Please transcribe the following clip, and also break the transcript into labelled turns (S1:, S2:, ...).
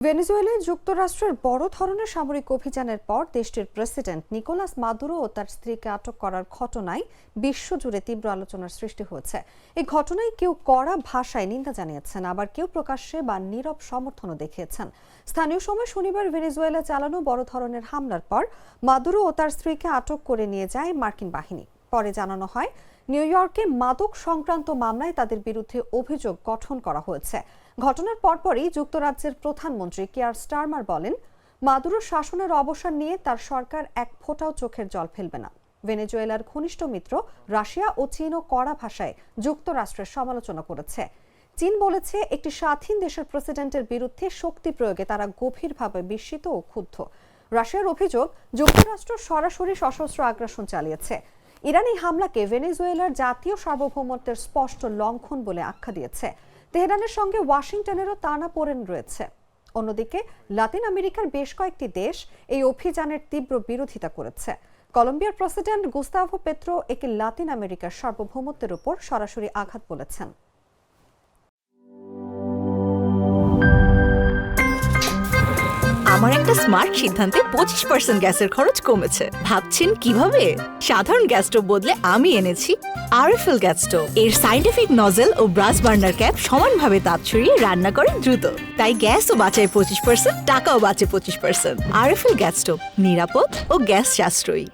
S1: ভেনেজুয়েলায় যুক্তরাষ্ট্রের বড় ধরনের সামরিক অভিযানের পর দেশটির প্রেসিডেন্ট নিকোলাস মাদুরো ও তার স্ত্রীকে আটক করার ঘটনায় বিশ্বজুড়ে তীব্র আলোচনার সৃষ্টি হয়েছে। এই ঘটনায় কেউ কড়া ভাষায় নিন্দা জানিয়েছেন, আবার কেউ প্রকাশ্যে বা নীরব সমর্থনও দেখিয়েছেন। স্থানীয় সময় শনিবার ভেনেজুয়েলা চালানো বড় ধরনের হামলার পর মাদুরো ও তার স্ত্রীকে আটক করে নিয়ে যায় মার্কিন বাহিনী। পরে জানানো হয়, নিউ ইয়র্কে মাদক সংক্রান্ত মামলায় তাদের বিরুদ্ধে অভিযোগ গঠন করা হয়েছে। ঘটনার পরপরই যুক্তরাজ্যের প্রধানমন্ত্রী কিয়ার স্টারমার বলেন, মাদুরোর শাসনের অবসান নিয়ে তার সরকার এক ফোঁটাও চোখের জল ফেলবে না। ভেনেজুয়েলার ঘনিষ্ঠ মিত্র রাশিয়া ও চীনও কড়া ভাষায় যুক্তরাষ্ট্রের সমালোচনা করেছে। চীন বলেছে, একটি স্বাধীন দেশের প্রেসিডেন্টের বিরুদ্ধে শক্তি প্রয়োগে তারা গভীরভাবে বিস্মিত ও ক্ষুব্ধ। রাশিয়ার অভিযোগ, যুক্তরাষ্ট্র সরাসরি সশস্ত্র আগ্রাসন চালিয়েছে। ইরান এই হামলাকে ভেনেজুয়েলার জাতীয় সার্বভৌমত্বের স্পষ্ট লঙ্ঘন বলে আখ্যা দিয়েছে। তেহরানের সঙ্গে ওয়াশিংটনেরও টানাপোড়েন রয়েছে। অন্যদিকে লাতিন আমেরিকার বেশ কয়েকটি দেশ এই অভিযানের তীব্র বিরোধিতা করেছে। কলম্বিয়ার প্রেসিডেন্ট গুস্তাভো পেত্রো একে লাতিন আমেরিকার সার্বভৌমত্বের উপর সরাসরি আঘাত বলেছেন।
S2: আমার একটা স্মার্ট সিদ্ধান্তে 25% গ্যাসের খরচ কমেছে। ভাবছেন কিভাবে? সাধারণ গ্যাস স্টোভ বদলে আমি এনেছি আরএফএল গ্যাস স্টোভ। এর সাইন্টিফিক নজল ও ব্রাস বার্নার ক্যাপ সমানভাবে তাপ ছড়িয়ে রান্না করে দ্রুত। তাই গ্যাসও বাঁচায় 25%, টাকাও বাঁচে 25%। আরএফএল গ্যাস স্টোভ নিরাপদ ও গ্যাস সাশ্রয়ী।